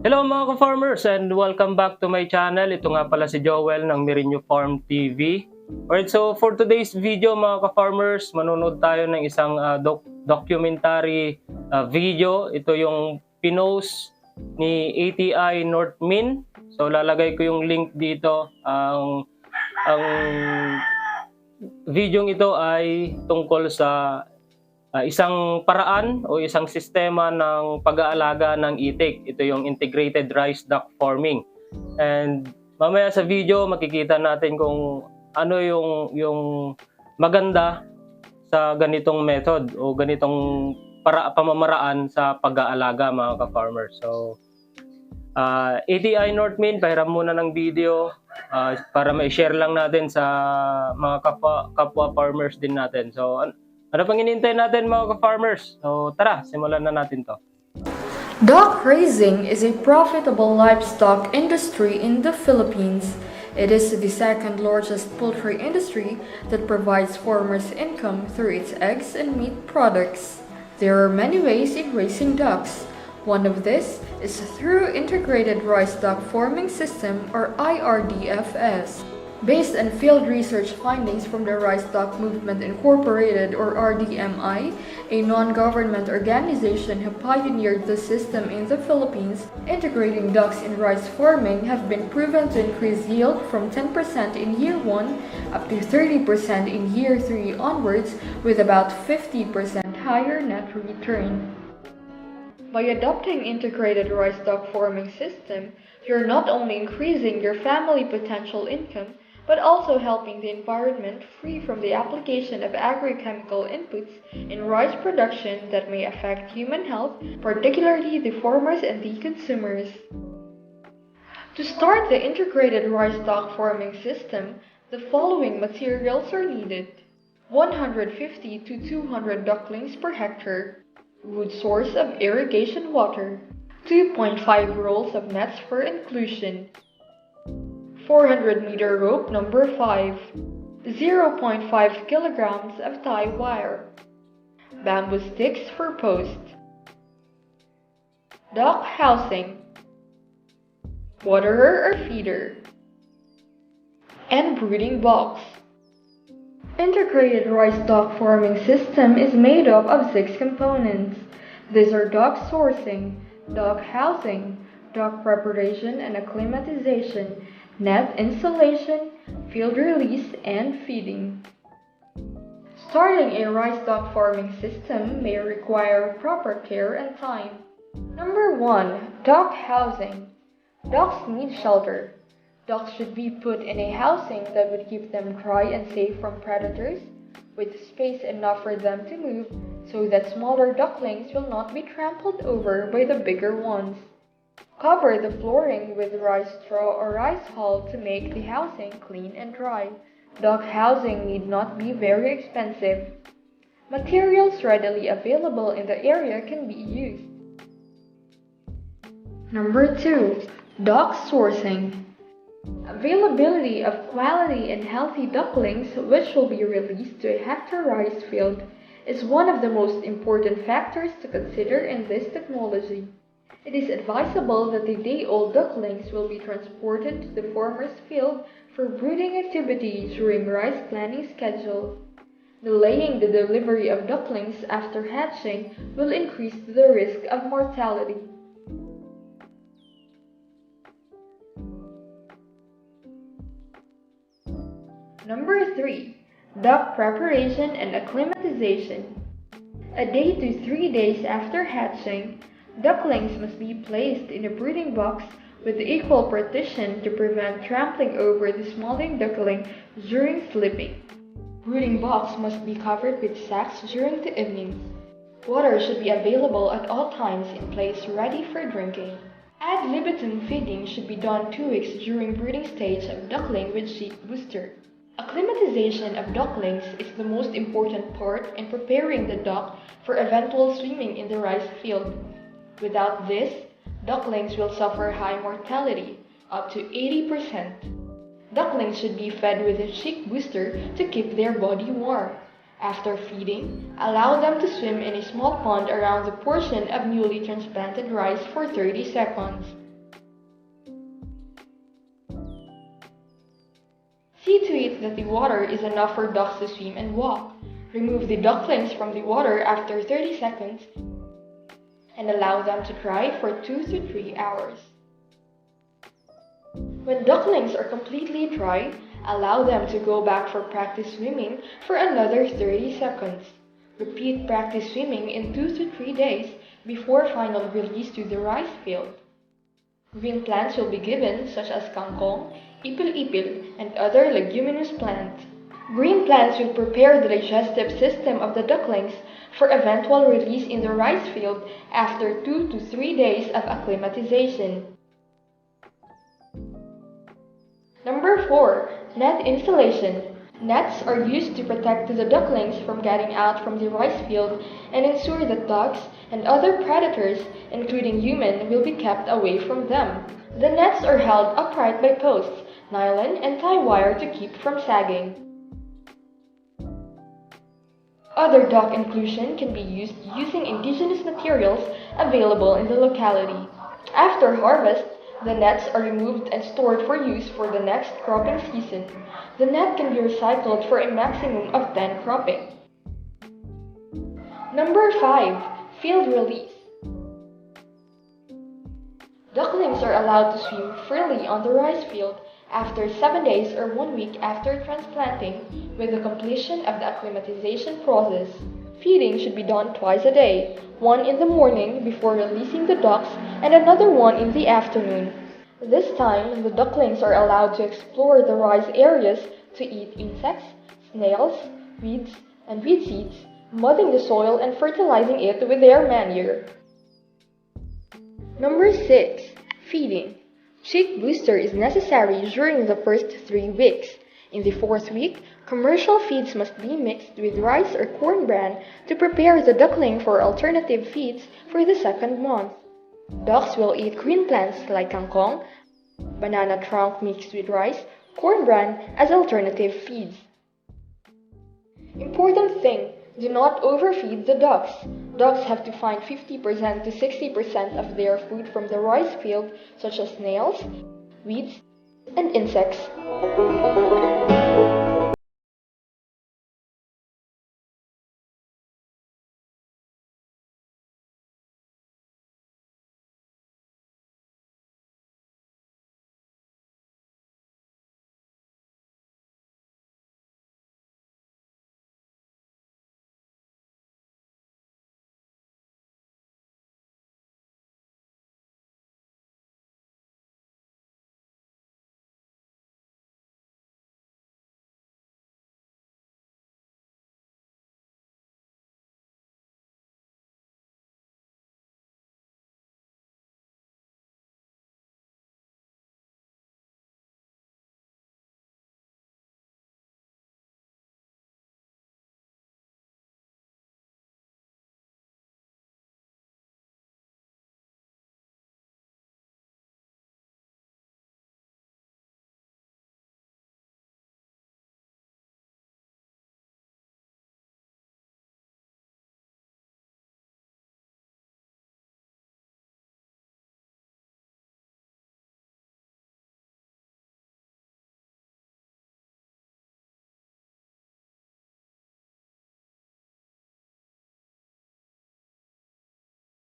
Hello mga ka-farmers and welcome back to my channel. Ito nga pala si Joel ng Meriñofarmtv. Alright, so for today's video mga ka-farmers, manonood tayo ng isang documentary video. Ito yung pinost ni ATI Northmin. So lalagay ko yung link dito. Ang video ito ay tungkol sa isang paraan o isang sistema ng pag-aalaga ng itik. Ito yung integrated rice duck farming. And mamaya sa video makikita natin kung ano yung maganda sa ganitong method o ganitong pamamaraan sa pag-aalaga mga ka-farmers. So ATI Northmin, pahiram muna ng video para ma-share lang natin sa mga kapwa farmers din natin. So ano pang hinihintay natin mga ka-farmers? So tara, simulan na natin to. Duck raising is a profitable livestock industry in the Philippines. It is the second largest poultry industry that provides farmers income through its eggs and meat products. There are many ways in raising ducks. One of this is through integrated rice duck farming system or IRDFS. Based on field research findings from the Rice Duck Movement Incorporated or RDMI, a non-government organization who pioneered the system in the Philippines, integrating ducks in rice farming have been proven to increase yield from 10% in year 1 up to 30% in year 3 onwards with about 50% higher net return. By adopting integrated rice duck farming system, you're not only increasing your family potential income, but also helping the environment free from the application of agrochemical inputs in rice production that may affect human health, particularly the farmers and the consumers. To start the integrated rice duck farming system, the following materials are needed: 150 to 200 ducklings per hectare, good source of irrigation water, 2.5 rolls of nets for inclusion, 400-meter rope number 5, 0.5 kilograms of tie wire, bamboo sticks for post, duck housing, waterer or feeder, and brooding box. Integrated rice duck farming system is made up of 6 components. These are duck sourcing, duck housing, duck preparation and acclimatization, net installation, field release, and feeding. Starting a rice duck farming system may require proper care and time. Number 1. Duck housing. Ducks need shelter. Ducks should be put in a housing that would keep them dry and safe from predators, with space enough for them to move so that smaller ducklings will not be trampled over by the bigger ones. Cover the flooring with rice straw or rice hull to make the housing clean and dry. Duck housing need not be very expensive. Materials readily available in the area can be used. Number 2. Duck sourcing. Availability of quality and healthy ducklings which will be released to a hectare rice field is one of the most important factors to consider in this technology. It is advisable that the day-old ducklings will be transported to the farmer's field for brooding activity during rice planting schedule. Delaying the delivery of ducklings after hatching will increase the risk of mortality. Number 3. Duck preparation and acclimatization. A day to 3 days after hatching, ducklings must be placed in a brooding box with equal partition to prevent trampling over the smaller duckling during sleeping. Brooding box must be covered with sacks during the evenings. Water should be available at all times in place ready for drinking. Ad libitum feeding should be done 2 weeks during breeding stage of duckling with chick booster. Acclimatization of ducklings is the most important part in preparing the duck for eventual swimming in the rice field. Without this, ducklings will suffer high mortality, up to 80%. Ducklings should be fed with a chick booster to keep their body warm. After feeding, allow them to swim in a small pond around the portion of newly transplanted rice for 30 seconds. that the water is enough for ducks to swim and walk. Remove the ducklings from the water after 30 seconds and allow them to dry for 2 to 3 hours. When ducklings are completely dry, allow them to go back for practice swimming for another 30 seconds. Repeat practice swimming in 2 to 3 days before final release to the rice field. Green plants will be given such as kangkong, ipil-ipil, and other leguminous plants. Green plants will prepare the digestive system of the ducklings for eventual release in the rice field after 2 to 3 days of acclimatization. Number 4. Net installation. Nets are used to protect the ducklings from getting out from the rice field and ensure that dogs and other predators, including human, will be kept away from them. The nets are held upright by posts, nylon, and tie wire to keep from sagging. Other duck inclusion can be used using indigenous materials available in the locality. After harvest, the nets are removed and stored for use for the next cropping season. The net can be recycled for a maximum of 10 cropping. Number 5. Field release. Ducklings are allowed to swim freely on the rice field after 7 days or 1 week after transplanting with the completion of the acclimatization process. Feeding should be done twice a day, one in the morning before releasing the ducks and another one in the afternoon. This time, the ducklings are allowed to explore the rice areas to eat insects, snails, weeds, and weed seeds, mudding the soil and fertilizing it with their manure. Number 6. Feeding. Chick booster is necessary during the first 3 weeks. In the 4th week, commercial feeds must be mixed with rice or corn bran to prepare the duckling for alternative feeds for the 2nd month. Ducks will eat green plants like kangkong, banana trunk mixed with rice, corn bran as alternative feeds. Important thing, do not overfeed the ducks. Ducks have to find 50% to 60% of their food from the rice field, such as snails, weeds, and insects.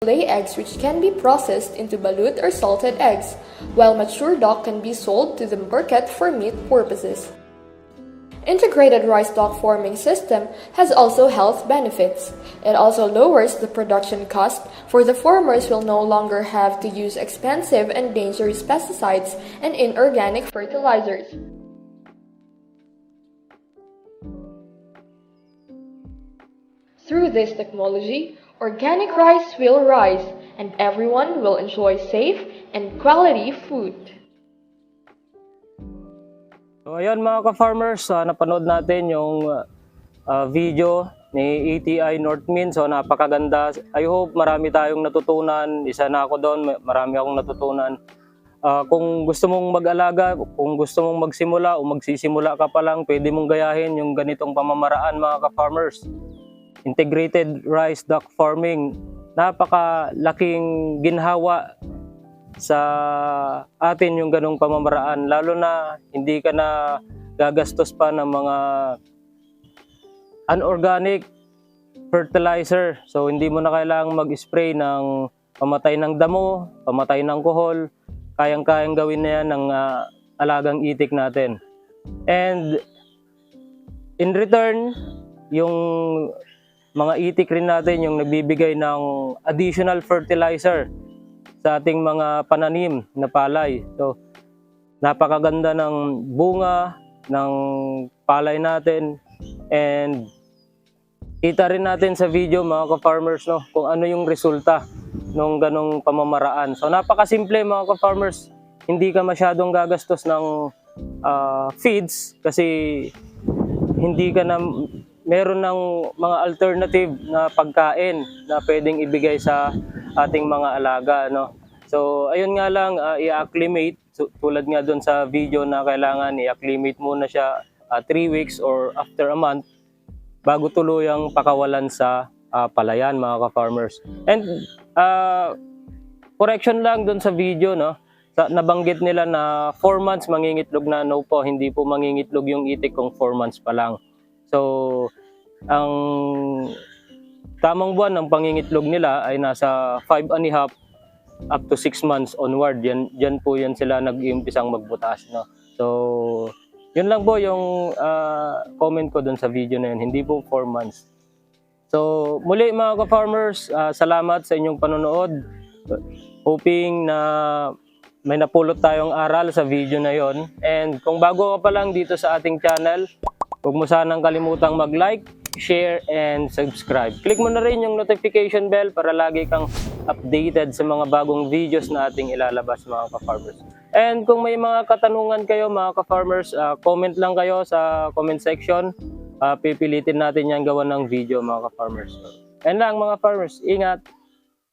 Lay eggs which can be processed into balut or salted eggs, while mature duck can be sold to the market for meat purposes. Integrated rice duck farming system has also health benefits. It also lowers the production cost, for the farmers will no longer have to use expensive and dangerous pesticides and inorganic fertilizers. Through this technology, organic rice will rise and everyone will enjoy safe and quality food. So ayun mga ka-farmers, napanood natin yung video ni ATI Northmin. So napakaganda. I hope marami tayong natutunan. Isa na ako doon, marami akong natutunan. Kung gusto mong mag-alaga, kung gusto mong magsimula o magsisimula ka pa lang, pwede mong gayahin yung ganitong pamamaraan mga ka-farmers. Integrated rice duck farming, napakalaking ginhawa sa atin yung ganong pamamaraan, lalo na hindi ka na gagastos pa ng mga unorganic fertilizer. So hindi mo na kailangang mag-spray ng pamatay ng damo, pamatay ng kuhol. Kayang-kayang gawin na yan ng alagang itik natin. And in return, yung mga itik rin natin yung nagbibigay ng additional fertilizer sa ating mga pananim na palay. So napakaganda ng bunga ng palay natin, and kita rin natin sa video mga ka-farmers, no, kung ano yung resulta nung ganong pamamaraan. So napakasimple mga ka-farmers, hindi ka masyadong gagastos ng feeds kasi hindi ka na meron ng mga alternative na pagkain na pwedeng ibigay sa ating mga alaga, no. So ayun nga lang, i-acclimate, tulad nga doon sa video na kailangan i-acclimate muna siya 3 weeks or after a month bago tuluyang pakawalan sa palayan mga ka-farmers. And correction lang doon sa video, no, nabanggit nila na 4 months mangingitlog na. No po, hindi po mangingitlog yung itik kung 4 months pa lang. So ang tamang buwan ng pangingitlog nila ay nasa 5.5 up to 6 months onward. Yan po yan sila nag-iimpisang magbutas, no. So yun lang po yung comment ko dun sa video na yun, hindi po 4 months. So muli mga ka-farmers, salamat sa inyong panonood. Hoping na may napulot tayong aral sa video na yon. And kung bago ka pa lang dito sa ating channel, huwag mo sanang kalimutang mag-like, share, and subscribe. Click mo na rin yung notification bell para lagi kang updated sa mga bagong videos na ating ilalabas mga ka-farmers. And kung may mga katanungan kayo mga ka-farmers, comment lang kayo sa comment section. Pipilitin natin yan gawa ng video mga ka-farmers. And lang mga farmers, ingat!